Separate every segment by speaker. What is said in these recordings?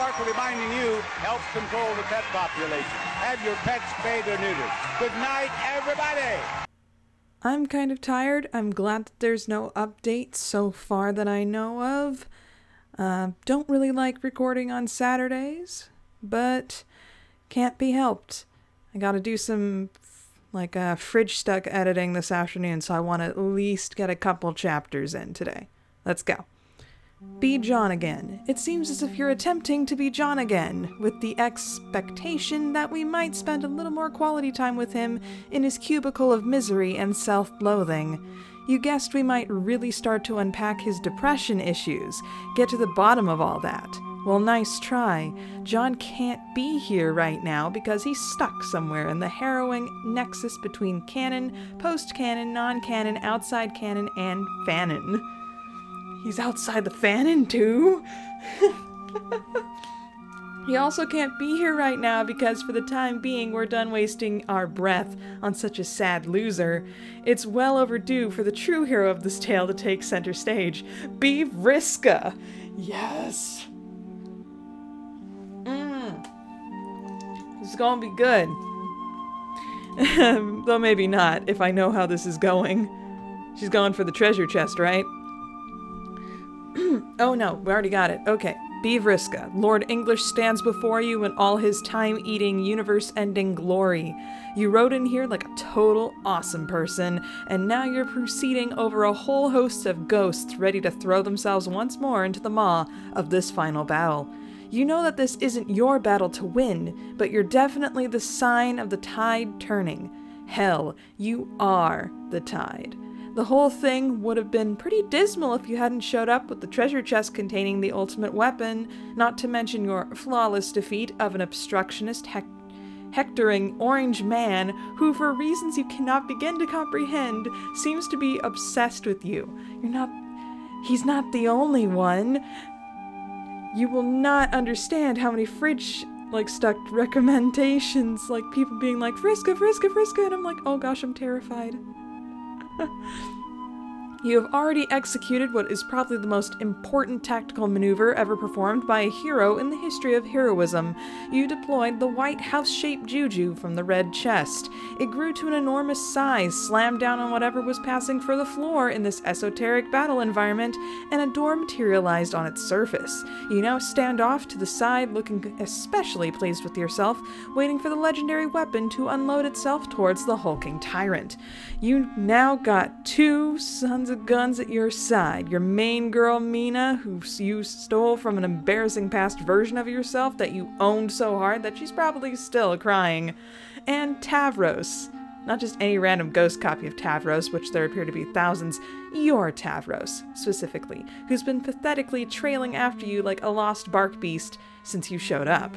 Speaker 1: Shark reminding you, help control the pet population. Have your pets spayed or neutered. Good night, everybody!
Speaker 2: I'm kind of tired. I'm glad that there's no update so far that I know of. Don't really like recording on Saturdays, but can't be helped. I gotta do some fridge stuck editing this afternoon, so I want to at least get a couple chapters in today. Let's go. Be John again. It seems as if you're attempting to be John again, with the expectation that we might spend a little more quality time with him in his cubicle of misery and self-loathing. You guessed we might really start to unpack his depression issues, get to the bottom of all that. Well, nice try. John can't be here right now because he's stuck somewhere in the harrowing nexus between canon, post-canon, non-canon, outside canon, and fanon. He's outside the fanon, too? He also can't be here right now because for the time being we're done wasting our breath on such a sad loser. It's well overdue for the true hero of this tale to take center stage. Be Vriska! Yes! This is gonna be good. Though maybe not, if I know how this is going. She's going for the treasure chest, right? Oh no, we already got it. Okay. Be Vriska. Lord English stands before you in all his time-eating, universe-ending glory. You rode in here like a total awesome person, and now you're proceeding over a whole host of ghosts ready to throw themselves once more into the maw of this final battle. You know that this isn't your battle to win, but you're definitely the sign of the tide turning. Hell, you are the tide. The whole thing would have been pretty dismal if you hadn't showed up with the treasure chest containing the ultimate weapon, not to mention your flawless defeat of an obstructionist hectoring orange man who, for reasons you cannot begin to comprehend, seems to be obsessed with you. He's not the only one. You will not understand how many fridge stuck recommendations, people being like, Vriska, Vriska, Vriska, and I'm like, oh gosh, I'm terrified. You have already executed what is probably the most important tactical maneuver ever performed by a hero in the history of heroism. You deployed the white house-shaped juju from the red chest. It grew to an enormous size, slammed down on whatever was passing for the floor in this esoteric battle environment, and a door materialized on its surface. You now stand off to the side, looking especially pleased with yourself, waiting for the legendary weapon to unload itself towards the hulking tyrant. You now got two sons of guns at your side. Your main girl, Mina, who you stole from an embarrassing past version of yourself that you owned so hard that she's probably still crying. And Tavros. Not just any random ghost copy of Tavros, which there appear to be thousands. Your Tavros, specifically, who's been pathetically trailing after you like a lost bark beast since you showed up.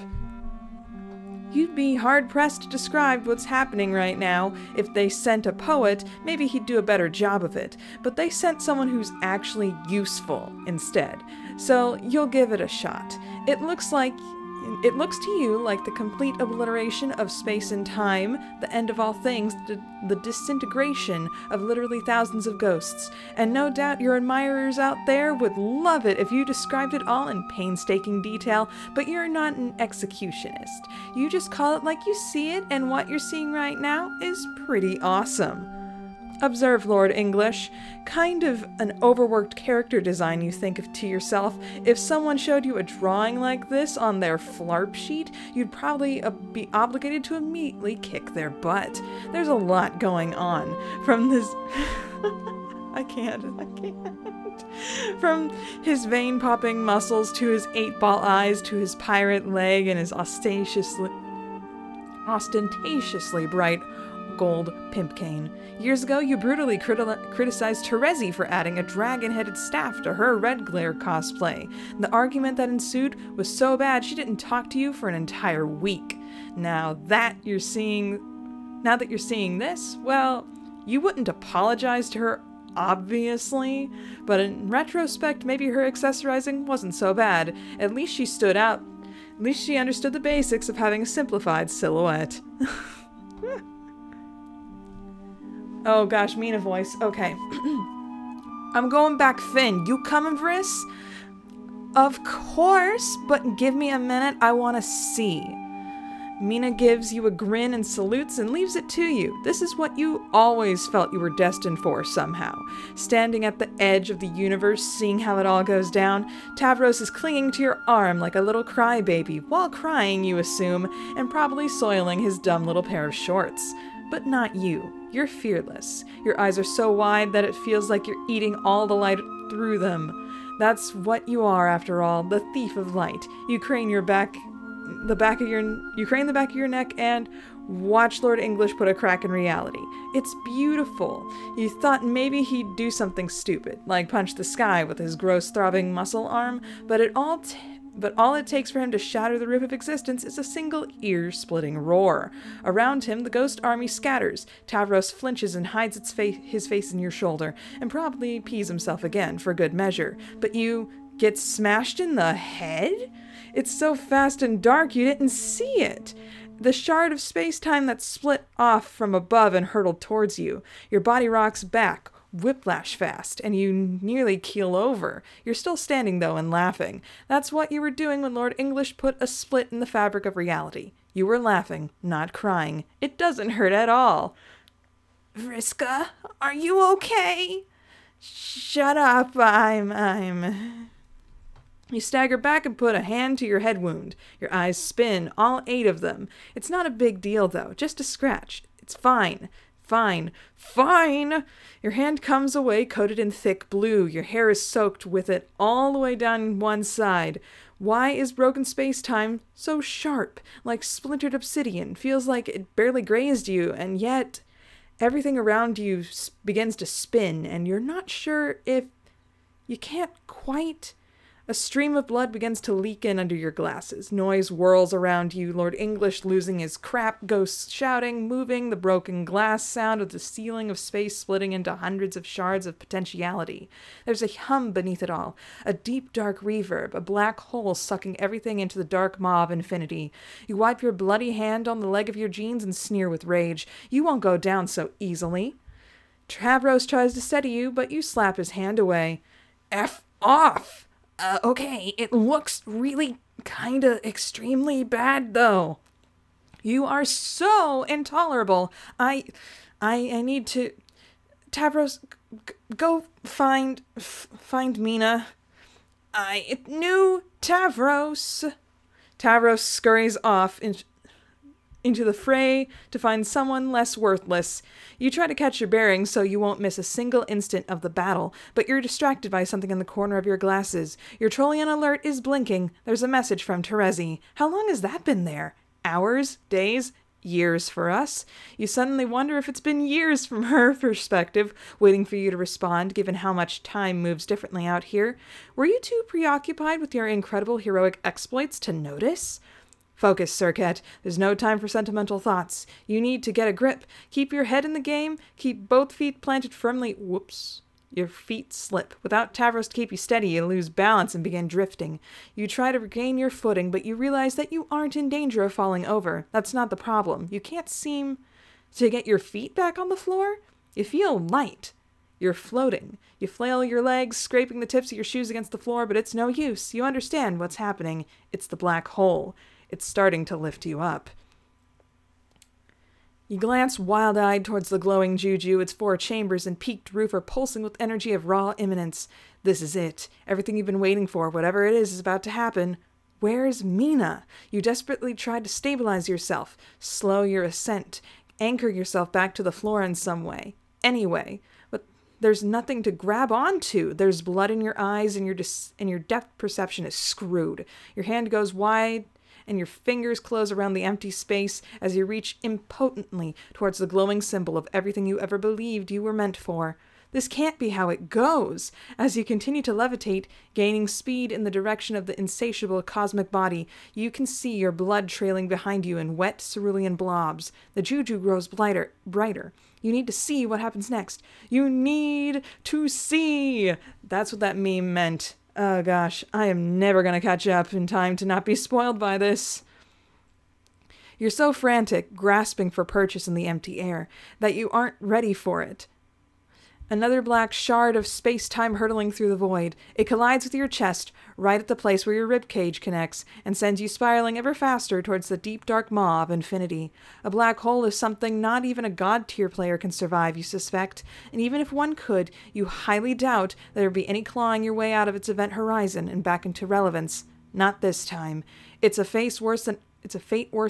Speaker 2: You'd be hard-pressed to describe what's happening right now. If they sent a poet, maybe he'd do a better job of it. But they sent someone who's actually useful instead. So you'll give it a shot. It looks to you like the complete obliteration of space and time, the end of all things, the disintegration of literally thousands of ghosts. And no doubt your admirers out there would love it if you described it all in painstaking detail, but you're not an executionist. You just call it like you see it, and what you're seeing right now is pretty awesome. Observe, Lord English. Kind of an overworked character design, you think to yourself. If someone showed you a drawing like this on their flarp sheet, you'd probably be obligated to immediately kick their butt. There's a lot going on. From this... I can't. From his vein-popping muscles to his 8-ball eyes to his pirate leg and his ostentatiously bright gold pimp cane. Years ago, you brutally criticized Terezi for adding a dragon-headed staff to her Red Glare cosplay. The argument that ensued was so bad she didn't talk to you for an entire week. Now that you're seeing this, well, you wouldn't apologize to her, obviously, but in retrospect, maybe her accessorizing wasn't so bad. At least she stood out. At least she understood the basics of having a simplified silhouette. Oh gosh, Mina voice. Okay. I'm going back, Finn. You coming, Vriss? Of course, but give me a minute, I want to see. Mina gives you a grin and salutes and leaves it to you. This is what you always felt you were destined for somehow. Standing at the edge of the universe, seeing how it all goes down, Tavros is clinging to your arm like a little crybaby, while crying, you assume, and probably soiling his dumb little pair of shorts. But not you. You're fearless. Your eyes are so wide that it feels like you're eating all the light through them. That's what you are, after all, the thief of light. You crane the back of your neck and watch Lord English put a crack in reality. It's beautiful. You thought maybe he'd do something stupid, like punch the sky with his gross throbbing muscle arm, but all it takes for him to shatter the roof of existence is a single ear-splitting roar. Around him, the ghost army scatters. Tavros flinches and hides his face in your shoulder, and probably pees himself again for good measure. But you get smashed in the head? It's so fast and dark you didn't see it. The shard of space-time that split off from above and hurtled towards you. Your body rocks back, whiplash fast, and you nearly keel over. You're still standing, though, and laughing. That's what you were doing when Lord English put a split in the fabric of reality. You were laughing, not crying. It doesn't hurt at all. Vriska, are you okay? Shut up, I'm... You stagger back and put a hand to your head wound. Your eyes spin, all 8 of them. It's not a big deal, though. Just a scratch. It's fine. Fine. Fine! Your hand comes away coated in thick blue. Your hair is soaked with it all the way down one side. Why is broken space-time so sharp, like splintered obsidian? Feels like it barely grazed you, and yet everything around you begins to spin, and you're not sure if... You can't quite... A stream of blood begins to leak in under your glasses. Noise whirls around you. Lord English losing his crap, ghosts shouting, moving, the broken glass sound of the ceiling of space splitting into hundreds of shards of potentiality. There's a hum beneath it all, a deep dark reverb, a black hole sucking everything into the dark maw of infinity. You wipe your bloody hand on the leg of your jeans and sneer with rage. You won't go down so easily. Tavros tries to steady you, but you slap his hand away. F off! Okay, it looks really kinda extremely bad, though. You are so intolerable. I need to... Tavros, go find Mina. I knew Tavros. Tavros scurries off into the fray to find someone less worthless. You try to catch your bearings so you won't miss a single instant of the battle, but you're distracted by something in the corner of your glasses. Your Trollian alert is blinking. There's a message from Terezi. How long has that been there? Hours? Days? Years for us? You suddenly wonder if it's been years from her perspective, waiting for you to respond, given how much time moves differently out here. Were you too preoccupied with your incredible heroic exploits to notice? Focus, Circuit. There's no time for sentimental thoughts. You need to get a grip. Keep your head in the game. Keep both feet planted firmly. Whoops. Your feet slip. Without Tavros to keep you steady, you lose balance and begin drifting. You try to regain your footing, but you realize that you aren't in danger of falling over. That's not the problem. You can't seem to get your feet back on the floor. You feel light. You're floating. You flail your legs, scraping the tips of your shoes against the floor, but it's no use. You understand what's happening. It's the black hole. It's starting to lift you up. You glance wild-eyed towards the glowing juju. Its 4 chambers and peaked roof are pulsing with energy of raw imminence. This is it. Everything you've been waiting for, whatever it is about to happen. Where's Mina? You desperately tried to stabilize yourself, slow your ascent, anchor yourself back to the floor in some way. Anyway, but there's nothing to grab onto. There's blood in your eyes, and your depth perception is screwed. Your hand goes wide, and your fingers close around the empty space as you reach impotently towards the glowing symbol of everything you ever believed you were meant for. This can't be how it goes. As you continue to levitate, gaining speed in the direction of the insatiable cosmic body, you can see your blood trailing behind you in wet cerulean blobs. The juju grows brighter. You need to see what happens next. You need to see! That's what that meme meant. Oh gosh, I am never going to catch up in time to not be spoiled by this. You're so frantic, grasping for purchase in the empty air, that you aren't ready for it. Another black shard of space-time hurtling through the void. It collides with your chest, right at the place where your ribcage connects, and sends you spiraling ever faster towards the deep dark maw of infinity. A black hole is something not even a god-tier player can survive, you suspect, and even if one could, you highly doubt there would be any clawing your way out of its event horizon and back into relevance. Not this time. It's a fate worse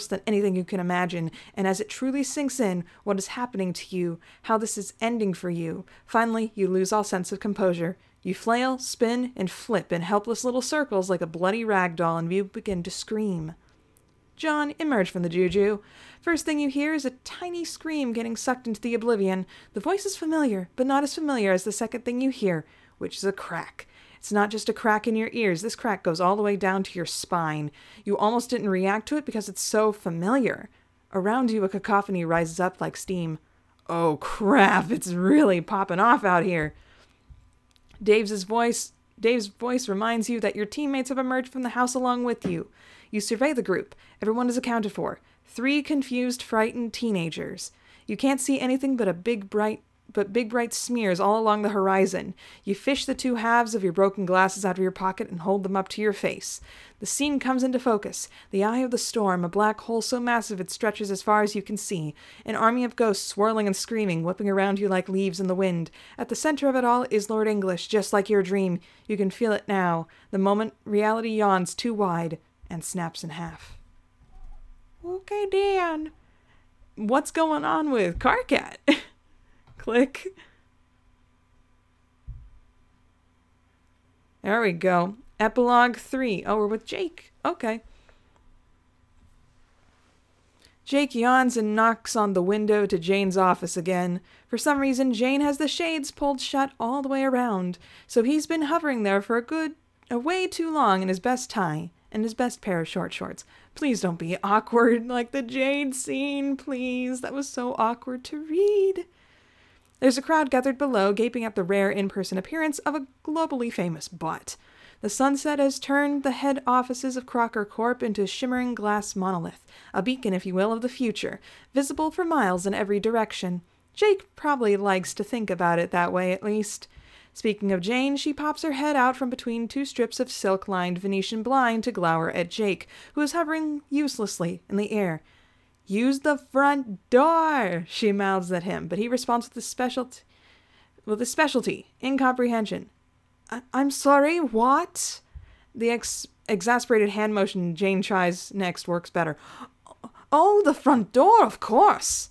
Speaker 2: than anything you can imagine, and as it truly sinks in what is happening to you, how this is ending for you, finally you lose all sense of composure. You flail, spin, and flip in helpless little circles like a bloody rag doll, and you begin to scream. John, emerge from the juju. First thing you hear is a tiny scream getting sucked into the oblivion. The voice is familiar, but not as familiar as the second thing you hear, which is a crack. It's not just a crack in your ears. This crack goes all the way down to your spine. You almost didn't react to it because it's so familiar. Around you, a cacophony rises up like steam. Oh crap, it's really popping off out here. Dave's voice reminds you that your teammates have emerged from the house along with you. You survey the group. Everyone is accounted for. 3 confused, frightened teenagers. You can't see anything but big bright smears all along the horizon. You fish the 2 halves of your broken glasses out of your pocket and hold them up to your face. The scene comes into focus. The eye of the storm, a black hole so massive it stretches as far as you can see. An army of ghosts swirling and screaming, whipping around you like leaves in the wind. At the center of it all is Lord English, just like your dream. You can feel it now. The moment reality yawns too wide and snaps in half. Okay, Dan. What's going on with Carcat? Click. There we go. Epilogue 3. Oh, we're with Jake. Okay. Jake yawns and knocks on the window to Jane's office again. For some reason, Jane has the shades pulled shut all the way around, so he's been hovering there for a way too long in his best tie and his best pair of short shorts. Please don't be awkward like the Jade scene, please. That was so awkward to read. There's a crowd gathered below, gaping at the rare in-person appearance of a globally famous butt. The sunset has turned the head offices of Crocker Corp into a shimmering glass monolith, a beacon, if you will, of the future, visible for miles in every direction. Jake probably likes to think about it that way, at least. Speaking of Jane, she pops her head out from between 2 strips of silk-lined Venetian blind to glower at Jake, who is hovering uselessly in the air. "Use the front door," she mouths at him, but he responds with a specialty, incomprehension. I'm sorry, what? The exasperated hand motion Jane tries next works better. Oh, the front door, of course.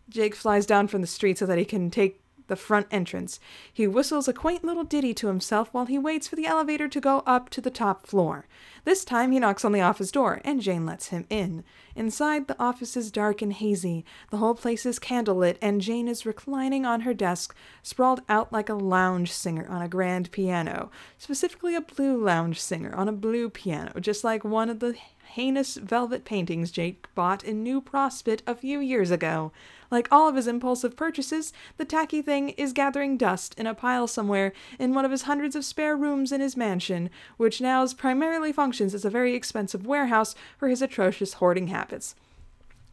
Speaker 2: Jake flies down from the street so that he can take the front entrance. He whistles a quaint little ditty to himself while he waits for the elevator to go up to the top floor. This time he knocks on the office door, and Jane lets him in. Inside, the office is dark and hazy. The whole place is candlelit, and Jane is reclining on her desk, sprawled out like a lounge singer on a grand piano. Specifically a blue lounge singer on a blue piano, just like one of the heinous velvet paintings Jake bought in New Prospect a few years ago. Like all of his impulsive purchases, the tacky thing is gathering dust in a pile somewhere in one of his hundreds of spare rooms in his mansion, which now primarily functions as a very expensive warehouse for his atrocious hoarding habits.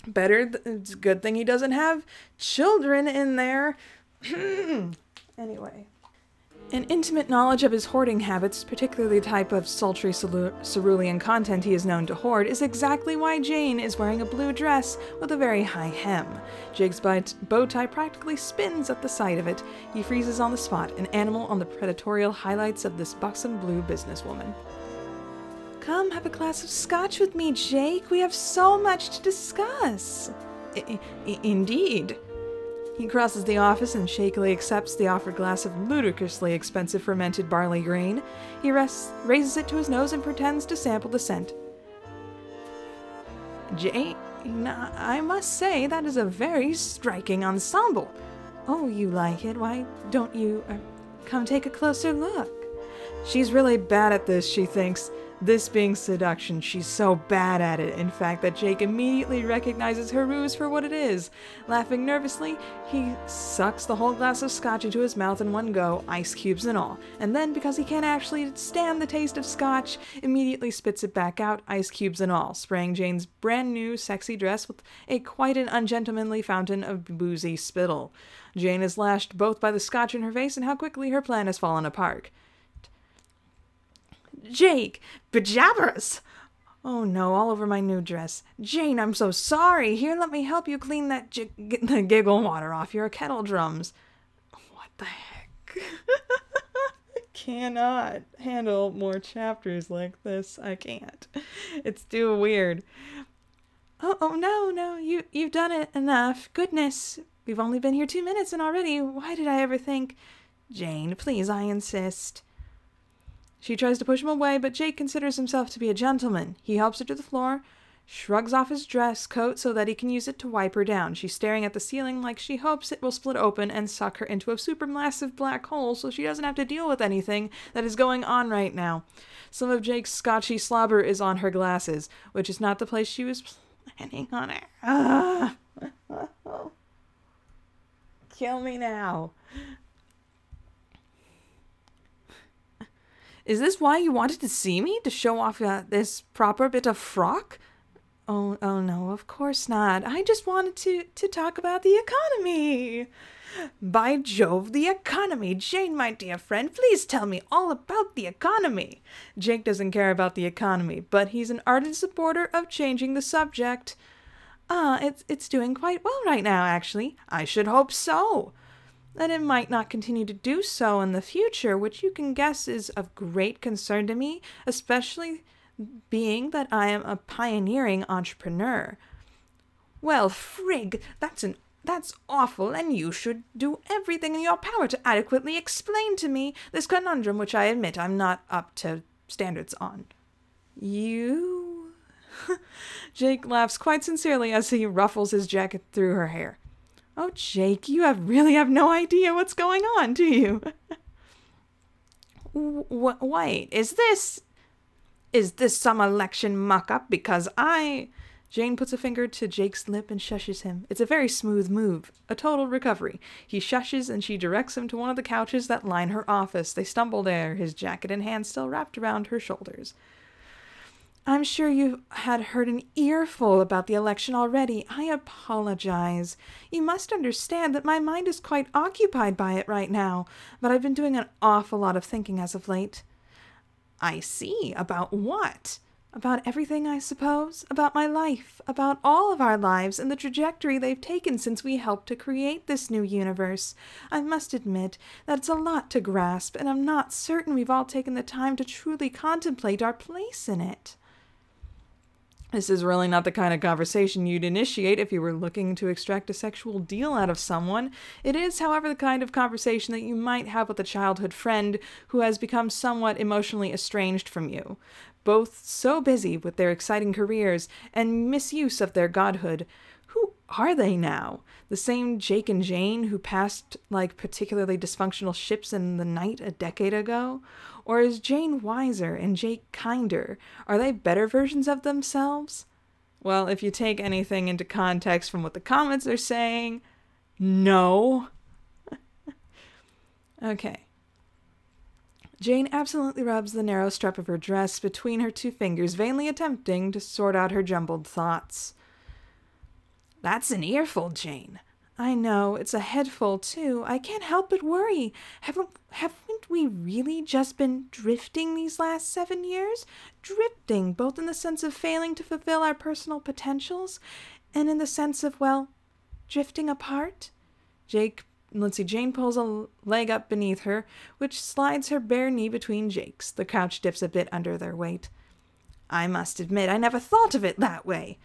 Speaker 2: It's a good thing he doesn't have children in there. Anyway. An intimate knowledge of his hoarding habits, particularly the type of sultry cerulean content he is known to hoard, is exactly why Jane is wearing a blue dress with a very high hem. Jake's bow tie practically spins at the sight of it. He freezes on the spot, an animal on the predatorial highlights of this buxom blue businesswoman. Come have a glass of scotch with me, Jake. We have so much to discuss. Indeed. He crosses the office and shakily accepts the offered glass of ludicrously expensive fermented barley grain. He raises it to his nose and pretends to sample the scent. Jane, I must say that is a very striking ensemble. Oh, you like it? Why don't you come take a closer look? She's really bad at this, she thinks. This being seduction, she's so bad at it, in fact, that Jake immediately recognizes her ruse for what it is. Laughing nervously, he sucks the whole glass of scotch into his mouth in one go, ice cubes and all, and then, because he can't actually stand the taste of scotch, immediately spits it back out, ice cubes and all, spraying Jane's brand new, sexy dress with quite an ungentlemanly fountain of boozy spittle. Jane is lashed both by the scotch in her face and how quickly her plan has fallen apart. Jake! Pajabbers! Oh no, all over my new dress. Jane, I'm so sorry. Here, let me help you clean that the giggle water off your kettle drums. What the heck? I cannot handle more chapters like this. I can't. It's too weird. Oh no, you've done it enough. Goodness, we've only been here 2 minutes and already. Why did I ever think... Jane, please, I insist. She tries to push him away, but Jake considers himself to be a gentleman. He helps her to the floor, shrugs off his dress coat so that he can use it to wipe her down. She's staring at the ceiling like she hopes it will split open and suck her into a supermassive black hole so she doesn't have to deal with anything that is going on right now. Some of Jake's scotchy slobber is on her glasses, which is not the place she was planning on it. Kill me now. Is this why you wanted to see me? To show off this proper bit of frock? Oh no, of course not. I just wanted to talk about the economy. By Jove, the economy. Jane, my dear friend, please tell me all about the economy. Jake doesn't care about the economy, but he's an ardent supporter of changing the subject. It's doing quite well right now, actually. I should hope so. That it might not continue to do so in the future, which you can guess is of great concern to me, especially being that I am a pioneering entrepreneur. Well, frig, that's awful, and you should do everything in your power to adequately explain to me this conundrum which I admit I'm not up to standards on. You? Jake laughs quite sincerely as he ruffles his jacket through her hair. Oh, Jake, you really have no idea what's going on, do you? Wait, is this some election muck-up? Because Jane puts a finger to Jake's lip and shushes him. It's a very smooth move, a total recovery. He shushes and she directs him to one of the couches that line her office. They stumble there, his jacket and hand still wrapped around her shoulders. I'm sure you had heard an earful about the election already. I apologize. You must understand that my mind is quite occupied by it right now, but I've been doing an awful lot of thinking as of late. I see. About what? About everything, I suppose. About my life. About all of our lives and the trajectory they've taken since we helped to create this new universe. I must admit that it's a lot to grasp, and I'm not certain we've all taken the time to truly contemplate our place in it. This is really not the kind of conversation you'd initiate if you were looking to extract a sexual deal out of someone. It is, however, the kind of conversation that you might have with a childhood friend who has become somewhat emotionally estranged from you, both so busy with their exciting careers and misuse of their godhood. Who are they now? The same Jake and Jane who passed like particularly dysfunctional ships in the night a decade ago? Or is Jane wiser and Jake kinder? Are they better versions of themselves? Well, if you take anything into context from what the comments are saying, no. Okay. Jane absolutely rubs the narrow strap of her dress between her two fingers, vainly attempting to sort out her jumbled thoughts. That's an earful, Jane. I know, it's a headful, too. I can't help but worry. Haven't we really just been drifting these last 7 years? Drifting, both in the sense of failing to fulfill our personal potentials, and in the sense of, well, drifting apart? Jane pulls a leg up beneath her, which slides her bare knee between Jake's. The couch dips a bit under their weight. I must admit, I never thought of it that way.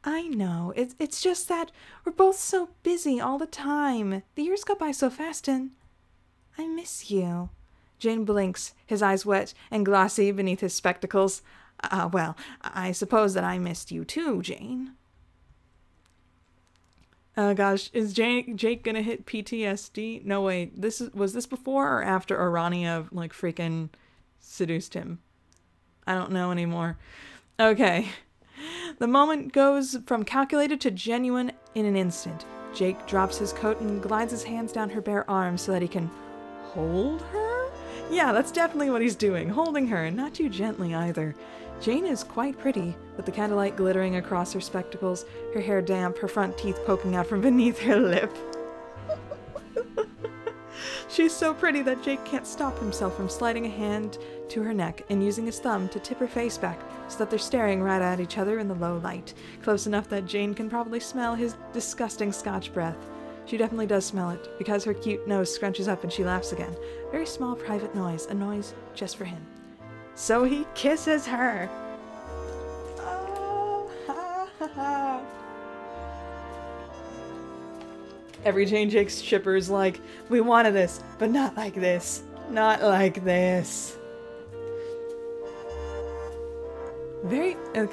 Speaker 2: I know. It's just that we're both so busy all the time. The years go by so fast, and I miss you. Jane blinks, his eyes wet and glossy beneath his spectacles. Well, I suppose that I missed you too, Jane. Oh gosh, is Jake gonna hit PTSD? No, wait. Was this before or after Arania like freaking seduced him? I don't know anymore. Okay. The moment goes from calculated to genuine in an instant. Jake drops his coat and glides his hands down her bare arms so that he can hold her? Yeah, that's definitely what he's doing, holding her, and not too gently either. Jane is quite pretty, with the candlelight glittering across her spectacles, her hair damp, her front teeth poking out from beneath her lip. She's so pretty that Jake can't stop himself from sliding a hand to her neck and using his thumb to tip her face back so that they're staring right at each other in the low light, close enough that Jane can probably smell his disgusting Scotch breath. She definitely does smell it, because her cute nose scrunches up and she laughs again. Very small, private noise, a noise just for him. So he kisses her. Oh, ha, ha, ha. Every JaneJake shipper is like, we wanted this, but not like this. Not like this.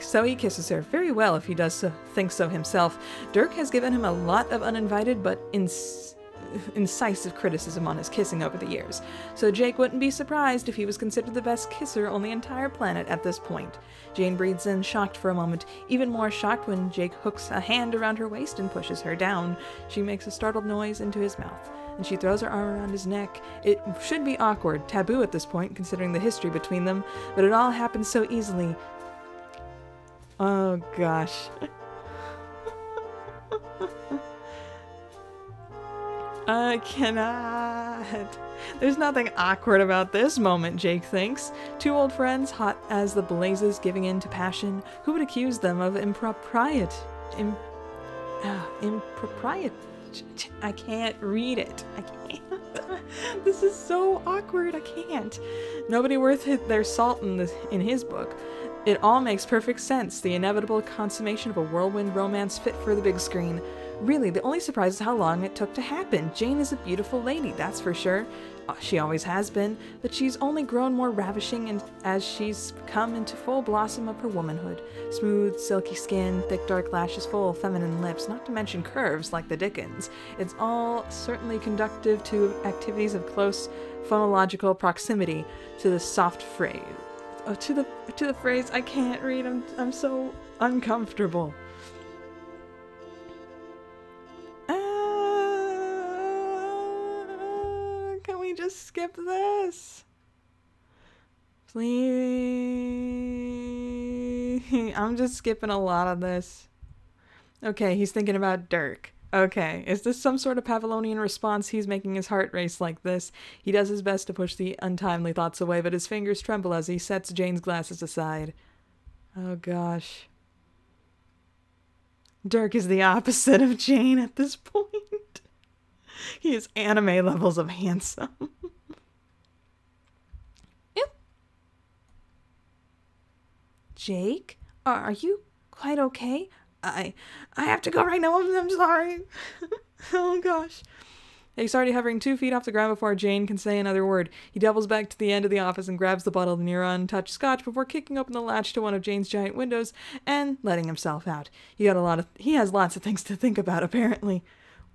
Speaker 2: So he kisses her. Very well if he does think so himself. Dirk has given him a lot of uninvited but incisive criticism on his kissing over the years, so Jake wouldn't be surprised if he was considered the best kisser on the entire planet at this point. Jane breathes in, shocked for a moment, even more shocked when Jake hooks a hand around her waist and pushes her down. She makes a startled noise into his mouth, and she throws her arm around his neck. It should be awkward, taboo at this point, considering the history between them, but it all happens so easily. Oh gosh. I cannot. There's nothing awkward about this moment, Jake thinks. Two old friends, hot as the blazes, giving in to passion. Who would accuse them of impropriety? Impropriety. I can't read it. I can't. This is so awkward. I can't. Nobody worth their salt in his book. It all makes perfect sense. The inevitable consummation of a whirlwind romance fit for the big screen. Really, the only surprise is how long it took to happen. Jane is a beautiful lady, that's for sure. She always has been, but she's only grown more ravishing and as she's come into full blossom of her womanhood. Smooth, silky skin, thick dark lashes, full feminine lips, not to mention curves like the Dickens. It's all certainly conductive to activities of close phonological proximity to the soft phrase. Oh, to the phrase I can't read. I'm so uncomfortable. Can we just skip this? Please. I'm just skipping a lot of this. Okay, he's thinking about Dirk. Okay, is this some sort of Pavlovian response? He's making his heart race like this. He does his best to push the untimely thoughts away, but his fingers tremble as he sets Jane's glasses aside. Oh gosh. Dirk is the opposite of Jane at this point. He is anime levels of handsome. Ew. Jake, are you quite okay? I have to go right now. I'm sorry. Oh gosh. He's already hovering 2 feet off the ground before Jane can say another word. He doubles back to the end of the office and grabs the bottle of near untouched scotch before kicking open the latch to one of Jane's giant windows and letting himself out. He has lots of things to think about, apparently.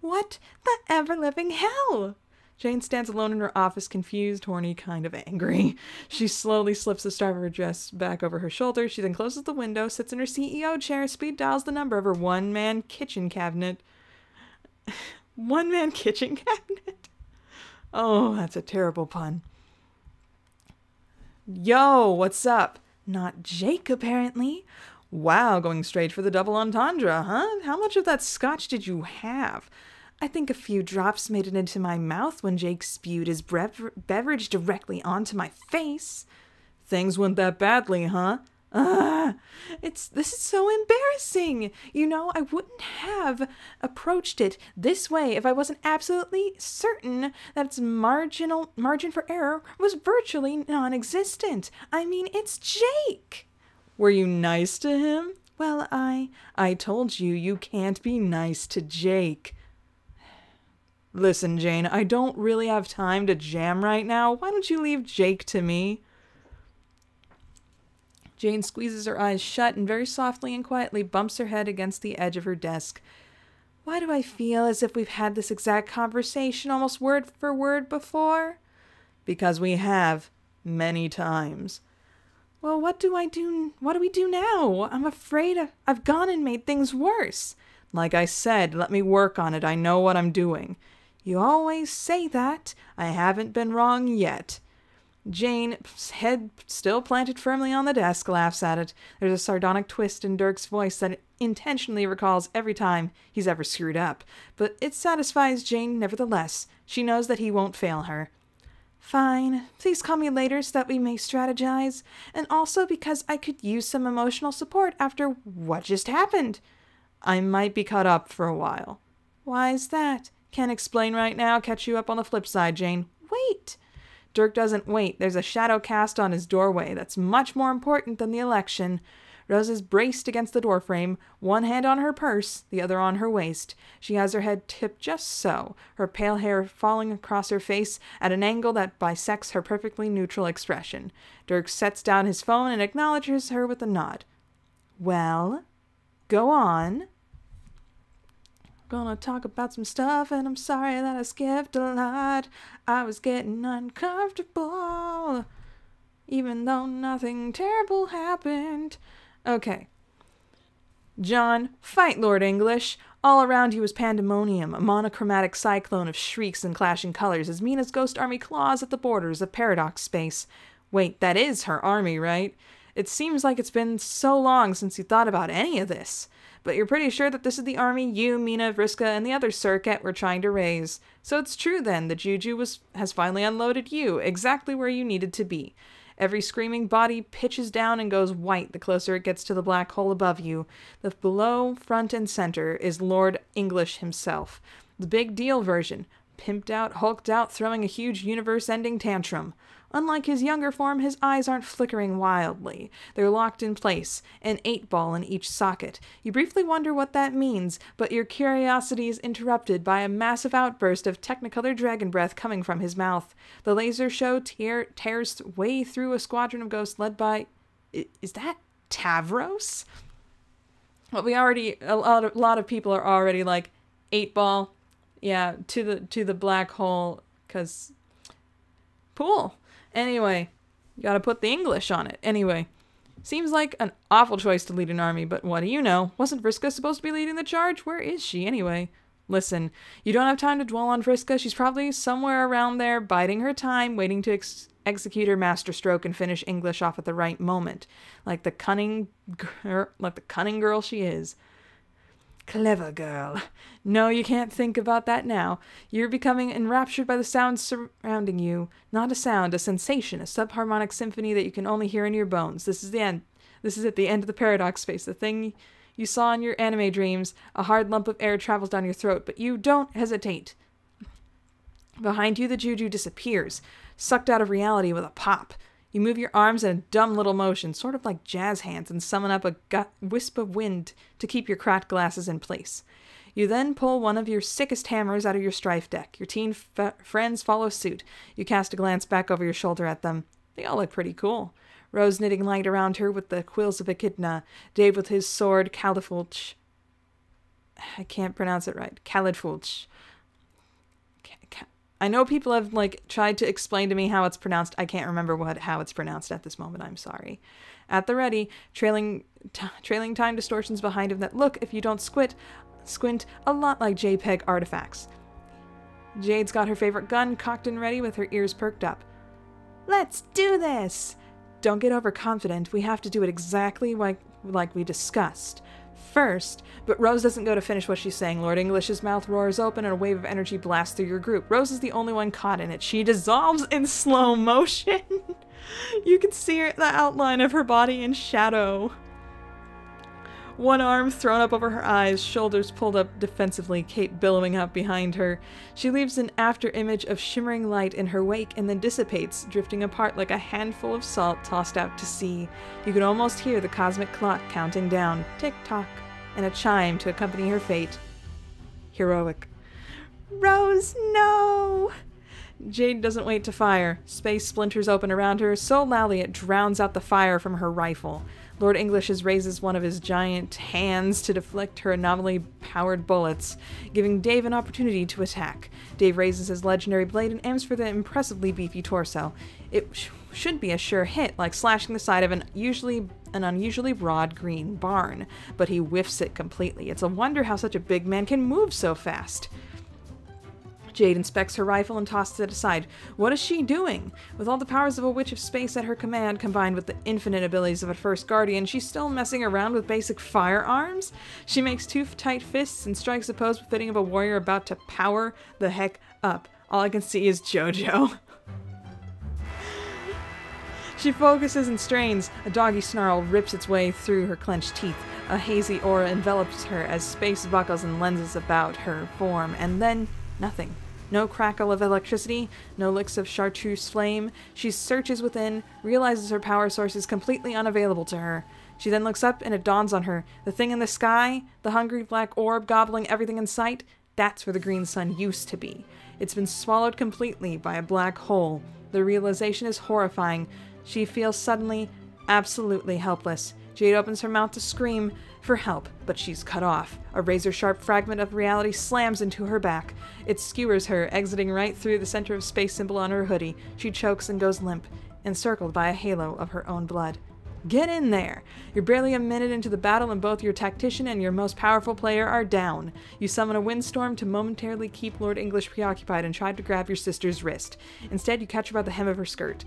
Speaker 2: What the ever-living hell? Jane stands alone in her office, confused, horny, kind of angry. She slowly slips the scarf of her dress back over her shoulder. She then closes the window, sits in her CEO chair, speed dials the number of her one-man kitchen cabinet. One-man kitchen cabinet? Oh, that's a terrible pun. Yo, what's up? Not Jake, apparently. Wow, going straight for the double entendre, huh? How much of that scotch did you have? I think a few drops made it into my mouth when Jake spewed his beverage directly onto my face. Things went that badly, huh? This is so embarrassing. You know, I wouldn't have approached it this way if I wasn't absolutely certain that its margin for error was virtually non-existent. I mean, it's Jake. Were you nice to him? Well, I told you, you can't be nice to Jake. Listen, Jane, I don't really have time to jam right now. Why don't you leave Jake to me? Jane squeezes her eyes shut and very softly and quietly bumps her head against the edge of her desk. Why do I feel as if we've had this exact conversation almost word for word before? Because we have, many times. Well, what do we do now? I'm afraid I've gone and made things worse. Like I said, let me work on it. I know what I'm doing. You always say that. I haven't been wrong yet. Jane's head still planted firmly on the desk, laughs at it. There's a sardonic twist in Dirk's voice that intentionally recalls every time he's ever screwed up, but it satisfies Jane nevertheless. She knows that he won't fail her. Fine. Please call me later so that we may strategize, and also because I could use some emotional support after what just happened. I might be caught up for a while. Why's that? Can't explain right now. Catch you up on the flip side, Jane. Wait! Dirk doesn't wait. There's a shadow cast on his doorway that's much more important than the election. Rose is braced against the doorframe, one hand on her purse, the other on her waist. She has her head tipped just so, her pale hair falling across her face at an angle that bisects her perfectly neutral expression. Dirk sets down his phone and acknowledges her with a nod. Well, go on. Gonna talk about some stuff, and I'm sorry that I skipped a lot. I was getting uncomfortable, even though nothing terrible happened. Okay. John, fight Lord English. All around you was pandemonium, a monochromatic cyclone of shrieks and clashing colors as Mina's ghost army claws at the borders of paradox space. Wait, that is her army, right? It seems like it's been so long since you thought about any of this. But you're pretty sure that this is the army you, Mina, Vriska, and the other circuit were trying to raise. So it's true then, the Juju has finally unloaded you, exactly where you needed to be. Every screaming body pitches down and goes white the closer it gets to the black hole above you. The below, front, and center is Lord English himself. The big deal version, pimped out, hulked out, throwing a huge universe-ending tantrum. Unlike his younger form, his eyes aren't flickering wildly. They're locked in place, an 8-ball in each socket. You briefly wonder what that means, but your curiosity is interrupted by a massive outburst of technicolor dragon breath coming from his mouth. The laser show tears way through a squadron of ghosts led by... Is that Tavros? Well, a lot of people are already like, 8-ball, yeah, to the black hole, because... Pool. Anyway, you gotta put the English on it. Anyway, seems like an awful choice to lead an army, but what do you know? Wasn't Vriska supposed to be leading the charge? Where is she, anyway? Listen, you don't have time to dwell on Vriska. She's probably somewhere around there, biding her time, waiting to execute her masterstroke and finish English off at the right moment. Like the cunning girl she is. Clever girl. No, you can't think about that now. You're becoming enraptured by the sounds surrounding you. Not a sound, a sensation, a subharmonic symphony that you can only hear in your bones. This is the end. This is at the end of the paradox space. The thing you saw in your anime dreams. A hard lump of air travels down your throat, but you don't hesitate. Behind you, the Juju disappears, sucked out of reality with a pop. You move your arms in a dumb little motion, sort of like jazz hands, and summon up a wisp of wind to keep your cracked glasses in place. You then pull one of your sickest hammers out of your strife deck. Your teen friends follow suit. You cast a glance back over your shoulder at them. They all look pretty cool. Rose knitting light around her with the quills of Echidna. Dave with his sword, Califulch. I can't pronounce it right. Califulch. I know people have, tried to explain to me how it's pronounced. I can't remember how it's pronounced at this moment. I'm sorry. At the ready, trailing time distortions behind him that look, if you don't squint, a lot like JPEG artifacts. Jade's got her favorite gun cocked and ready with her ears perked up. Let's do this! Don't get overconfident. We have to do it exactly like we discussed. First, but Rose doesn't go to finish what she's saying. Lord English's mouth roars open and a wave of energy blasts through your group. Rose is the only one caught in it. She dissolves in slow motion. You can see the outline of her body in shadow. One arm thrown up over her eyes, shoulders pulled up defensively, cape billowing out behind her. She leaves an after-image of shimmering light in her wake and then dissipates, drifting apart like a handful of salt tossed out to sea. You can almost hear the cosmic clock counting down, tick-tock, and a chime to accompany her fate. Heroic. Rose, no! Jade doesn't wait to fire. Space splinters open around her so loudly it drowns out the fire from her rifle. Lord English raises one of his giant hands to deflect her anomaly-powered bullets, giving Dave an opportunity to attack. Dave raises his legendary blade and aims for the impressively beefy torso. It should be a sure hit, like slashing the side of an unusually broad green barn, but he whiffs it completely. It's a wonder how such a big man can move so fast. Jade inspects her rifle and tosses it aside. What is she doing? With all the powers of a witch of space at her command, combined with the infinite abilities of a first guardian, she's still messing around with basic firearms? She makes two tight fists and strikes a pose befitting of a warrior about to power the heck up. All I can see is JoJo. She focuses and strains. A doggy snarl rips its way through her clenched teeth. A hazy aura envelops her as space buckles and lenses about her form, and then nothing. No crackle of electricity, no licks of chartreuse flame. She searches within, realizes her power source is completely unavailable to her. She then looks up and it dawns on her. The thing in the sky, the hungry black orb gobbling everything in sight, that's where the green sun used to be. It's been swallowed completely by a black hole. The realization is horrifying. She feels suddenly, absolutely helpless. Jade opens her mouth to scream for help, but she's cut off. A razor-sharp fragment of reality slams into her back. It skewers her, exiting right through the center of space symbol on her hoodie. She chokes and goes limp, encircled by a halo of her own blood. Get in there! You're barely a minute into the battle and both your tactician and your most powerful player are down. You summon a windstorm to momentarily keep Lord English preoccupied and try to grab your sister's wrist. Instead, you catch her by the hem of her skirt.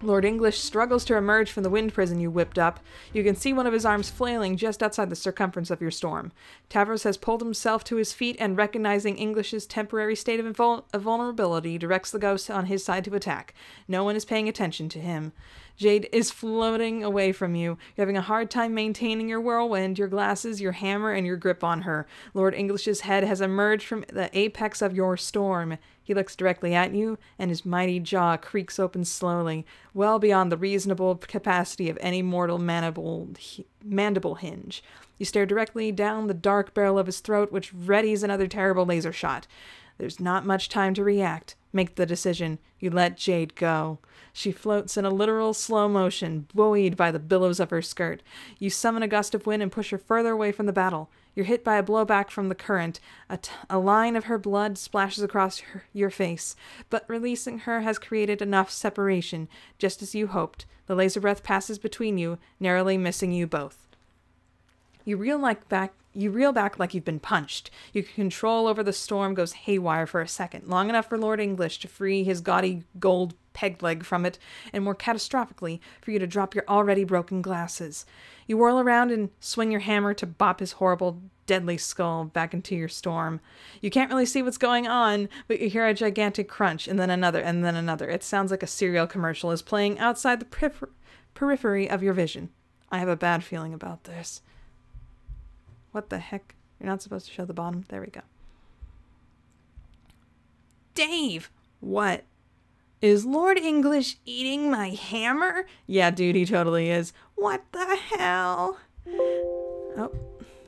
Speaker 2: Lord English struggles to emerge from the wind prison you whipped up. You can see one of his arms flailing just outside the circumference of your storm. Tavros has pulled himself to his feet and, recognizing English's temporary state of vulnerability, directs the ghost on his side to attack. No one is paying attention to him. Jade is floating away from you. You're having a hard time maintaining your whirlwind, your glasses, your hammer, and your grip on her. Lord English's head has emerged from the apex of your storm. He looks directly at you, and his mighty jaw creaks open slowly, well beyond the reasonable capacity of any mortal mandible hinge. You stare directly down the dark barrel of his throat, which readies another terrible laser shot. There's not much time to react. Make the decision. You let Jade go. She floats in a literal slow motion, buoyed by the billows of her skirt. You summon a gust of wind and push her further away from the battle. You're hit by a blowback from the current. A line of her blood splashes across your face, but releasing her has created enough separation, just as you hoped. The laser breath passes between you, narrowly missing you both. You reel back like you've been punched. Your control over the storm goes haywire for a second, long enough for Lord English to free his gaudy gold peg leg from it, and more catastrophically, for you to drop your already broken glasses. You whirl around and swing your hammer to bop his horrible, deadly skull back into your storm. You can't really see what's going on, but you hear a gigantic crunch, and then another, and then another. It sounds like a cereal commercial is playing outside the periphery of your vision. I have a bad feeling about this. What the heck? You're not supposed to show the bottom? There we go. Dave! What? Is Lord English eating my hammer? Yeah, dude, he totally is. What the hell? Oh,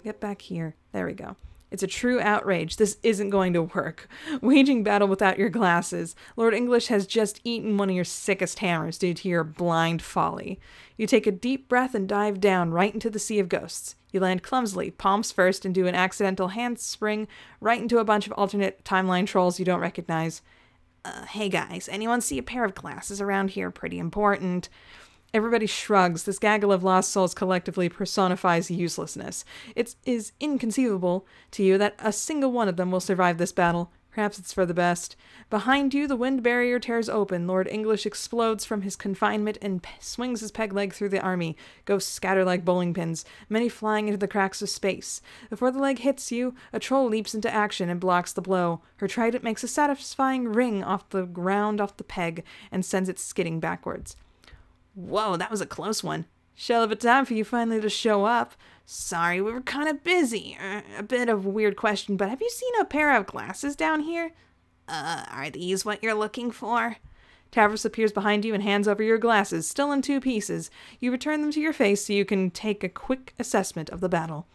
Speaker 2: get back here. There we go. It's a true outrage. This isn't going to work. Waging battle without your glasses. Lord English has just eaten one of your sickest hammers due to your blind folly. You take a deep breath and dive down right into the sea of ghosts. You land clumsily, palms first, and do an accidental handspring right into a bunch of alternate timeline trolls you don't recognize. Hey guys, anyone see a pair of glasses around here? Pretty important. Everybody shrugs. This gaggle of lost souls collectively personifies uselessness. It is inconceivable to you that a single one of them will survive this battle. Perhaps it's for the best. Behind you, the wind barrier tears open. Lord English explodes from his confinement and swings his peg leg through the army. Ghosts scatter like bowling pins, many flying into the cracks of space. Before the leg hits you, a troll leaps into action and blocks the blow. Her trident makes a satisfying ring off the ground off the peg and sends it skidding backwards. Whoa, that was a close one. Shell of a time for you finally to show up. Sorry, we were kind of busy. A bit of a weird question, but have you seen a pair of glasses down here? Are these what you're looking for? Tavros appears behind you and hands over your glasses, still in two pieces. You return them to your face so you can take a quick assessment of the battle.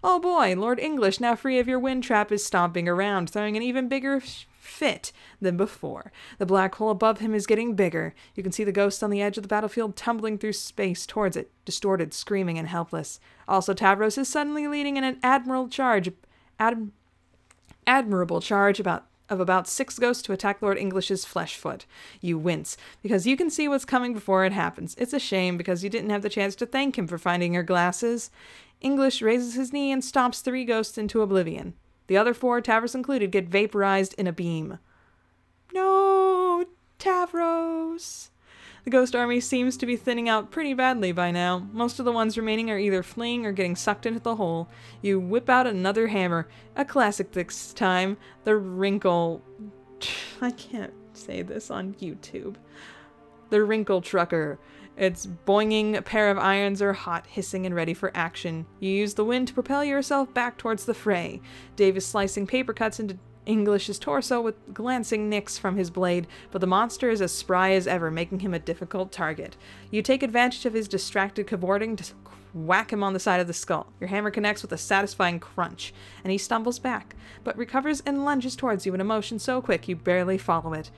Speaker 2: Oh boy, Lord English, now free of your wind trap, is stomping around, throwing an even bigger fit than before. The black hole above him is getting bigger. You can see the ghost on the edge of the battlefield tumbling through space towards it, distorted, screaming, and helpless. Also, Tavros is suddenly leading in an admirable charge of about 6 ghosts to attack Lord English's flesh foot. You wince, because you can see what's coming before it happens. It's a shame, because you didn't have the chance to thank him for finding your glasses. English raises his knee and stomps 3 ghosts into oblivion. The other 4, Tavros included, get vaporized in a beam. No, Tavros! The ghost army seems to be thinning out pretty badly by now. Most of the ones remaining are either fleeing or getting sucked into the hole. You whip out another hammer. A classic this time. The wrinkle... I can't say this on YouTube. The wrinkle trucker. Its boinging pair of irons are hot, hissing, and ready for action. You use the wind to propel yourself back towards the fray. Dave is slicing paper cuts into English's torso with glancing nicks from his blade, but the monster is as spry as ever, making him a difficult target. You take advantage of his distracted cavorting to whack him on the side of the skull. Your hammer connects with a satisfying crunch, and he stumbles back, but recovers and lunges towards you in a motion so quick you barely follow it.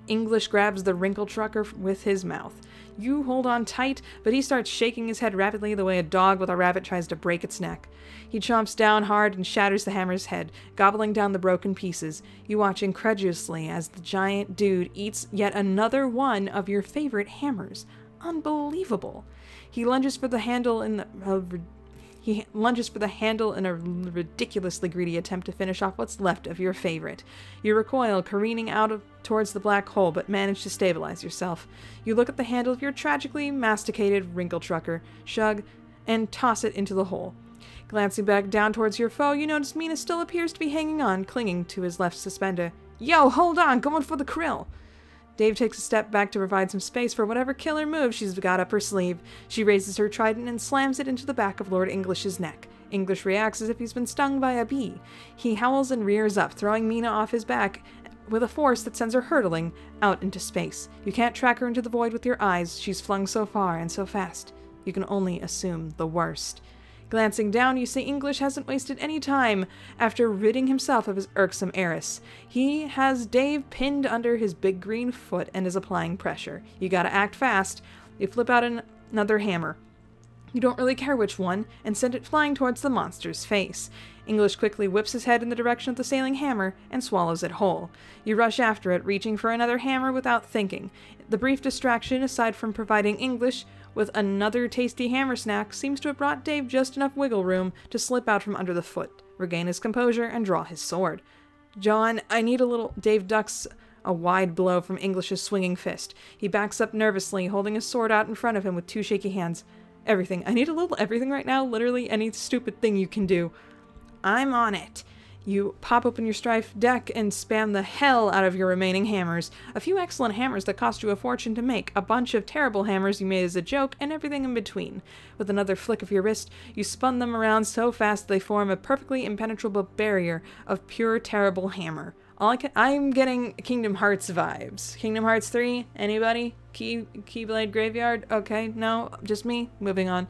Speaker 2: English grabs the wrinkle trucker with his mouth. You hold on tight, but he starts shaking his head rapidly the way a dog with a rabbit tries to break its neck. He chomps down hard and shatters the hammer's head, gobbling down the broken pieces. You watch incredulously as the giant dude eats yet another one of your favorite hammers. Unbelievable. He lunges for the handle in a ridiculously greedy attempt to finish off what's left of your favorite. You recoil, careening towards the black hole, but manage to stabilize yourself. You look at the handle of your tragically masticated wrinkle trucker, shrug, and toss it into the hole. Glancing back down towards your foe, you notice Mina still appears to be hanging on, clinging to his left suspender. Yo, hold on, going for the krill! Dave takes a step back to provide some space for whatever killer move she's got up her sleeve. She raises her trident and slams it into the back of Lord English's neck. English reacts as if he's been stung by a bee. He howls and rears up, throwing Mina off his back with a force that sends her hurtling out into space. You can't track her into the void with your eyes. She's flung so far and so fast. You can only assume the worst. Glancing down, you see English hasn't wasted any time after ridding himself of his irksome heiress. He has Dave pinned under his big green foot and is applying pressure. You gotta act fast. You flip out another hammer. You don't really care which one, and send it flying towards the monster's face. English quickly whips his head in the direction of the sailing hammer and swallows it whole. You rush after it, reaching for another hammer without thinking. The brief distraction, aside from providing English with another tasty hammer snack, seems to have brought Dave just enough wiggle room to slip out from under the foot, regain his composure, and draw his sword. John, I need a little... Dave ducks a wide blow from English's swinging fist. He backs up nervously, holding his sword out in front of him with 2 shaky hands. Everything. I need a little everything right now. Literally any stupid thing you can do. I'm on it. You pop open your strife deck and spam the hell out of your remaining hammers. A few excellent hammers that cost you a fortune to make, a bunch of terrible hammers you made as a joke, and everything in between. With another flick of your wrist, you spun them around so fast they form a perfectly impenetrable barrier of pure terrible hammer. I'm getting Kingdom Hearts vibes. Kingdom Hearts 3? Anybody? Keyblade Graveyard? Okay, no, just me. Moving on.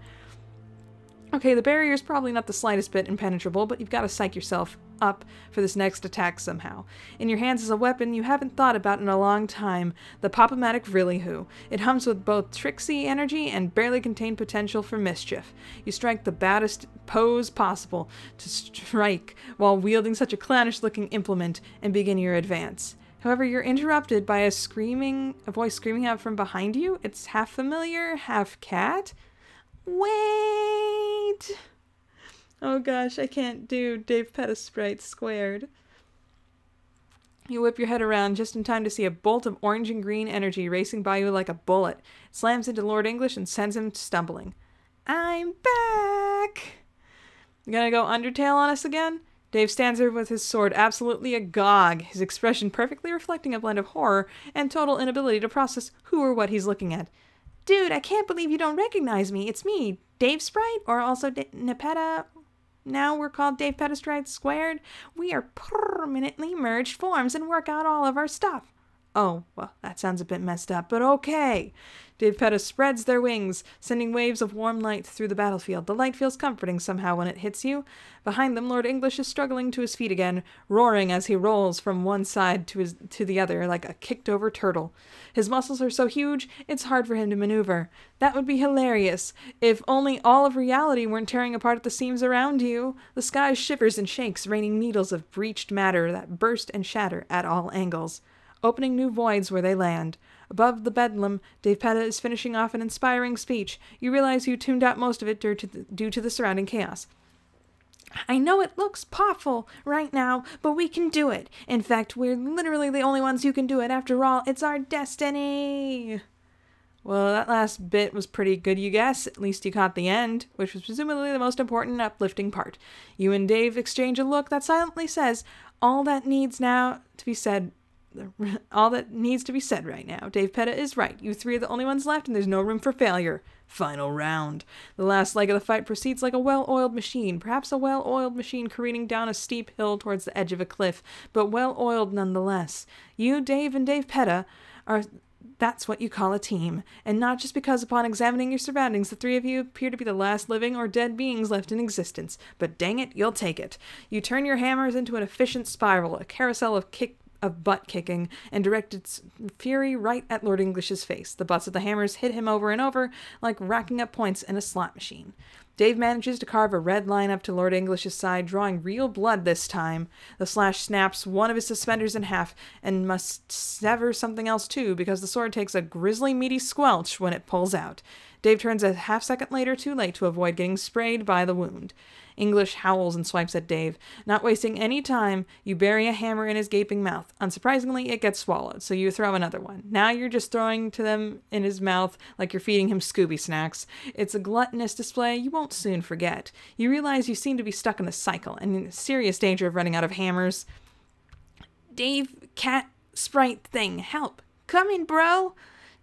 Speaker 2: Okay, the barrier's probably not the slightest bit impenetrable, but you've got to psych yourself up for this next attack somehow. In your hands is a weapon you haven't thought about in a long time, the Pop-O-Matic Really-Who. It hums with both tricksy energy and barely contained potential for mischief. You strike the baddest pose possible to strike while wielding such a clownish-looking implement and begin your advance. However, you're interrupted by a voice screaming out from behind you. It's half familiar, half cat. Wait! Oh gosh, I can't do Dave Pettis Sprite squared. You whip your head around just in time to see a bolt of orange and green energy racing by you like a bullet. It slams into Lord English and sends him stumbling. I'm back! You gonna go Undertale on us again? Dave stands there with his sword absolutely agog, his expression perfectly reflecting a blend of horror and total inability to process who or what he's looking at. Dude, I can't believe you don't recognize me. It's me, Dave Sprite, or also Nepeta. Now we're called Dave Pettis Sprite Squared. We are permanently merged forms and work out all of our stuff. Oh, well, that sounds a bit messed up, but okay. Dave Pettis spreads their wings, sending waves of warm light through the battlefield. The light feels comforting somehow when it hits you. Behind them, Lord English is struggling to his feet again, roaring as he rolls from one side to the other like a kicked-over turtle. His muscles are so huge, it's hard for him to maneuver. That would be hilarious, if only all of reality weren't tearing apart at the seams around you. The sky shivers and shakes, raining needles of breached matter that burst and shatter at all angles, opening new voids where they land. Above the bedlam, Dave Petta is finishing off an inspiring speech. You realize you tuned out most of it due to the surrounding chaos. I know it looks awful right now, but we can do it. In fact, we're literally the only ones who can do it. After all, it's our destiny. Well, that last bit was pretty good, you guess. At least you caught the end, which was presumably the most important and uplifting part. You and Dave exchange a look that silently says, all that needs to be said right now. Dave Petta is right. You three are the only ones left, and there's no room for failure. Final round. The last leg of the fight proceeds like a well-oiled machine, perhaps a well-oiled machine careening down a steep hill towards the edge of a cliff, but well-oiled nonetheless. You, Dave, and Dave Petta that's what you call a team, and not just because upon examining your surroundings the three of you appear to be the last living or dead beings left in existence, but dang it, you'll take it. You turn your hammers into an efficient spiral, a carousel of butt kicking, and direct its fury right at Lord English's face. The butts of the hammers hit him over and over, like racking up points in a slot machine. Dave manages to carve a red line up to Lord English's side, drawing real blood this time. The slash snaps one of his suspenders in half, and must sever something else too, because the sword takes a grisly meaty squelch when it pulls out. Dave turns a half-second later, too late to avoid getting sprayed by the wound. English howls and swipes at Dave. Not wasting any time, you bury a hammer in his gaping mouth. Unsurprisingly, it gets swallowed, so you throw another one. Now you're just throwing to them in his mouth like you're feeding him Scooby snacks. It's a gluttonous display you won't soon forget. You realize you seem to be stuck in a cycle and in serious danger of running out of hammers. Dave, cat, sprite thing, help. Come in, bro.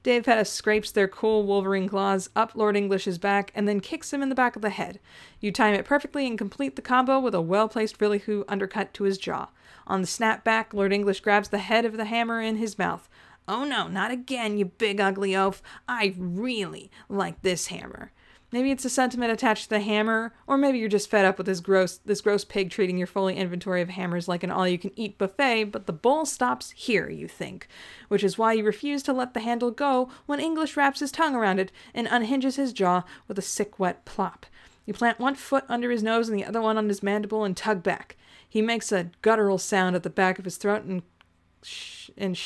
Speaker 2: Dave Petta scrapes their cool Wolverine claws up Lord English's back and then kicks him in the back of the head. You time it perfectly and complete the combo with a well-placed Villyhoo undercut to his jaw. On the snap back, Lord English grabs the head of the hammer in his mouth. Oh no, not again, you big ugly oaf. I really like this hammer. Maybe it's a sentiment attached to the hammer, or maybe you're just fed up with this gross pig treating your fully inventory of hammers like an all-you-can-eat buffet, but the bull stops here, you think. Which is why you refuse to let the handle go when English wraps his tongue around it and unhinges his jaw with a sick, wet plop. You plant one foot under his nose and the other one on his mandible and tug back. He makes a guttural sound at the back of his throat and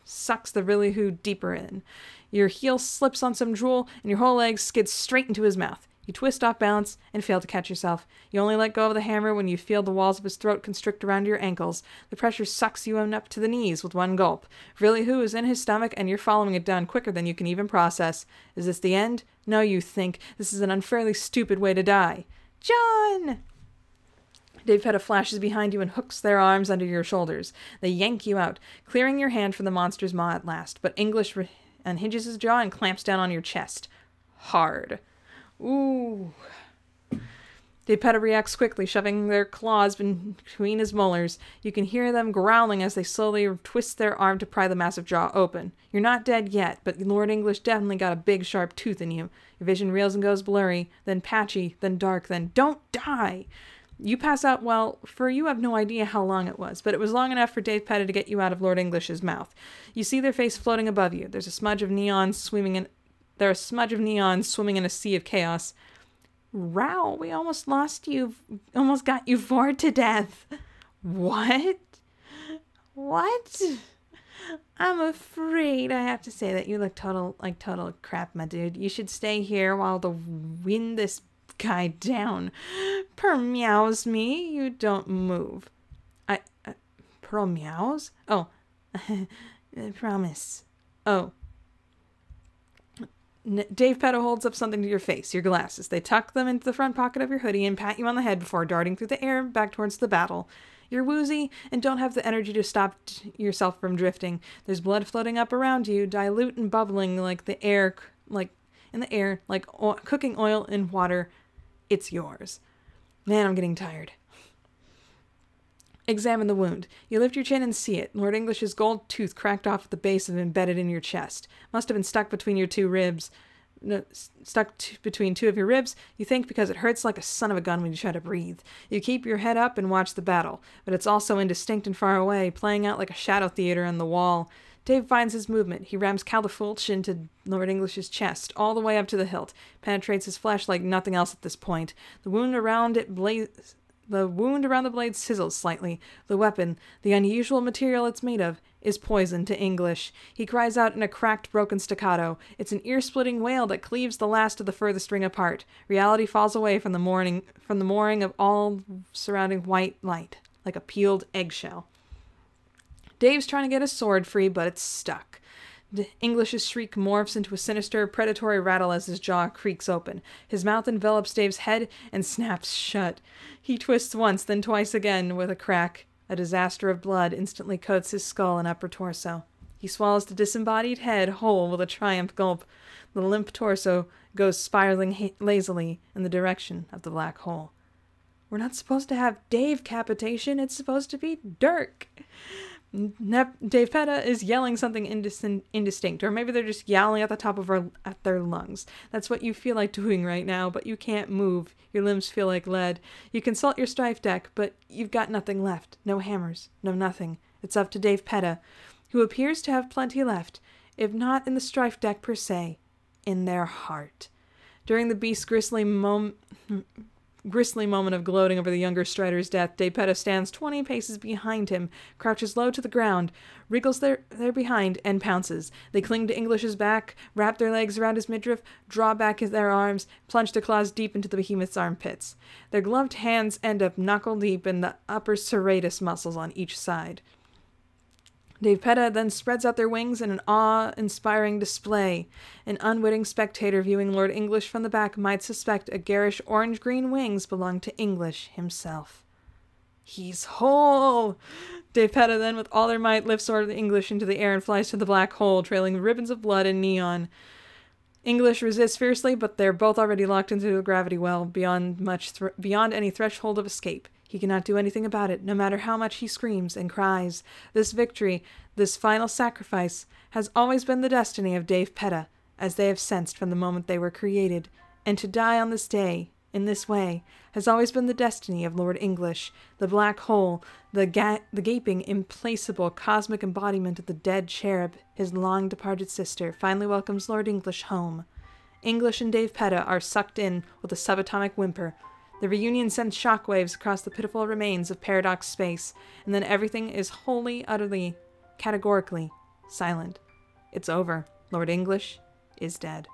Speaker 2: sucks the Villyhoo deeper in. Your heel slips on some drool, and your whole leg skids straight into his mouth. You twist off balance and fail to catch yourself. You only let go of the hammer when you feel the walls of his throat constrict around your ankles. The pressure sucks you up to the knees with one gulp. Villyhoo is in his stomach, and you're following it down quicker than you can even process. Is this the end? No, you think. This is an unfairly stupid way to die. John! Dave Petta flashes behind you and hooks their arms under your shoulders. They yank you out, clearing your hand from the monster's maw at last, but English unhinges his jaw and clamps down on your chest. Hard. Ooh. Dave Petta reacts quickly, shoving their claws between his molars. You can hear them growling as they slowly twist their arm to pry the massive jaw open. You're not dead yet, but Lord English definitely got a big sharp tooth in you. Your vision reels and goes blurry, then patchy, then dark, then don't die! You pass out, well, for you have no idea how long it was, but it was long enough for Dave Petta to get you out of Lord English's mouth. You see their face floating above you. There's a smudge of neon swimming in a sea of chaos. Row, we almost lost you. Almost got you bored to death. What? What? I'm afraid I have to say that you look total crap, my dude. You should stay here while the wind this guy down. Pearl meows me. You don't move. Pearl meows? Oh. I promise. Oh. Dave Petta holds up something to your face, your glasses. They tuck them into the front pocket of your hoodie and pat you on the head before darting through the air back towards the battle. You're woozy and don't have the energy to stop yourself from drifting. There's blood floating up around you, dilute and bubbling like the air, like cooking oil in water. It's yours. Man, I'm getting tired. Examine the wound. You lift your chin and see it. Lord English's gold tooth cracked off at the base and embedded in your chest. Must have been stuck between your two ribs. Between two of your ribs, you think, because it hurts like a son of a gun when you try to breathe. You keep your head up and watch the battle, but it's also indistinct and far away, playing out like a shadow theater on the wall. Dave finds his movement. He rams Califulch into Lord English's chest, all the way up to the hilt, penetrates his flesh like nothing else at this point. The wound around the blade sizzles slightly. The weapon, the unusual material it's made of, is poison to English. He cries out in a cracked, broken staccato. It's an ear-splitting wail that cleaves the last of the furthest ring apart. Reality falls away from the mooring of all surrounding white light, like a peeled eggshell. Dave's trying to get his sword free, but it's stuck. English's shriek morphs into a sinister, predatory rattle as his jaw creaks open. His mouth envelops Dave's head and snaps shut. He twists once, then twice again with a crack. A disaster of blood instantly coats his skull and upper torso. He swallows the disembodied head whole with a triumph gulp. The limp torso goes spiraling lazily in the direction of the black hole. We're not supposed to have Dave-capitation. It's supposed to be Dirk. Dave Petta is yelling something indistinct, or maybe they're just yowling at the top of their lungs. That's what you feel like doing right now, but you can't move. Your limbs feel like lead. You consult your strife deck, but you've got nothing left. No hammers, no nothing. It's up to Dave Petta, who appears to have plenty left, if not in the strife deck per se, in their heart. During the beast's grisly moment of gloating over the younger Strider's death, Dave Petta stands 20 paces behind him, crouches low to the ground, wriggles their behind, and pounces. They cling to English's back, wrap their legs around his midriff, draw back their arms, plunge their claws deep into the behemoth's armpits. Their gloved hands end up knuckle-deep in the upper serratus muscles on each side. Dave Petta then spreads out their wings in an awe-inspiring display. An unwitting spectator viewing Lord English from the back might suspect a garish orange-green wings belong to English himself. He's whole! Dave Petta then, with all their might, lifts Lord English into the air and flies to the black hole, trailing ribbons of blood and neon. English resists fiercely, but they're both already locked into the gravity well, beyond any threshold of escape. He cannot do anything about it, no matter how much he screams and cries. This victory, this final sacrifice, has always been the destiny of Dave Petta, as they have sensed from the moment they were created. And to die on this day, in this way, has always been the destiny of Lord English. The black hole, the gaping, implacable, cosmic embodiment of the dead cherub, his long-departed sister, finally welcomes Lord English home. English and Dave Petta are sucked in with a subatomic whimper. The reunion sends shockwaves across the pitiful remains of paradox space, and then everything is wholly, utterly, categorically silent. It's over. Lord English is dead.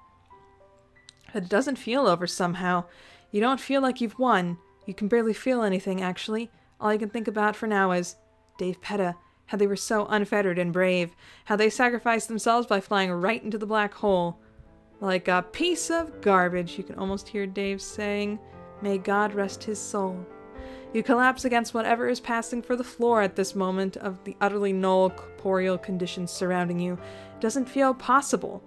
Speaker 2: But it doesn't feel over somehow. You don't feel like you've won. You can barely feel anything, actually. All you can think about for now is Dave Petta, how they were so unfettered and brave, how they sacrificed themselves by flying right into the black hole. Like a piece of garbage, you can almost hear Dave saying, "May God rest his soul." You collapse against whatever is passing for the floor at this moment of the utterly null corporeal conditions surrounding you. It doesn't feel possible.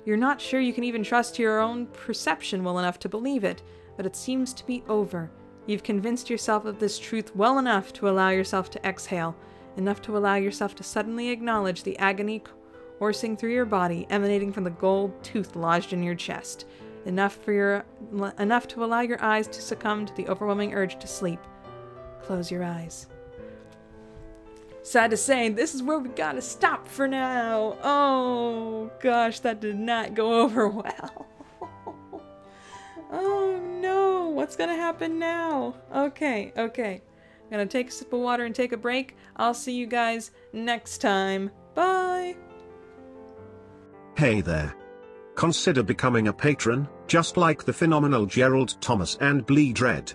Speaker 2: You're not sure you can even trust your own perception well enough to believe it, but it seems to be over. You've convinced yourself of this truth well enough to allow yourself to exhale, enough to allow yourself to suddenly acknowledge the agony coursing through your body, emanating from the gold tooth lodged in your chest. Enough to allow your eyes to succumb to the overwhelming urge to sleep. Close your eyes. Sad to say, this is where we gotta stop for now. Oh gosh, that did not go over well. Oh no, what's gonna happen now? Okay. I'm gonna take a sip of water and take a break. I'll see you guys next time. Bye!
Speaker 3: Hey there. Consider becoming a patron, just like the phenomenal Gerald Thomas and Bleed Red.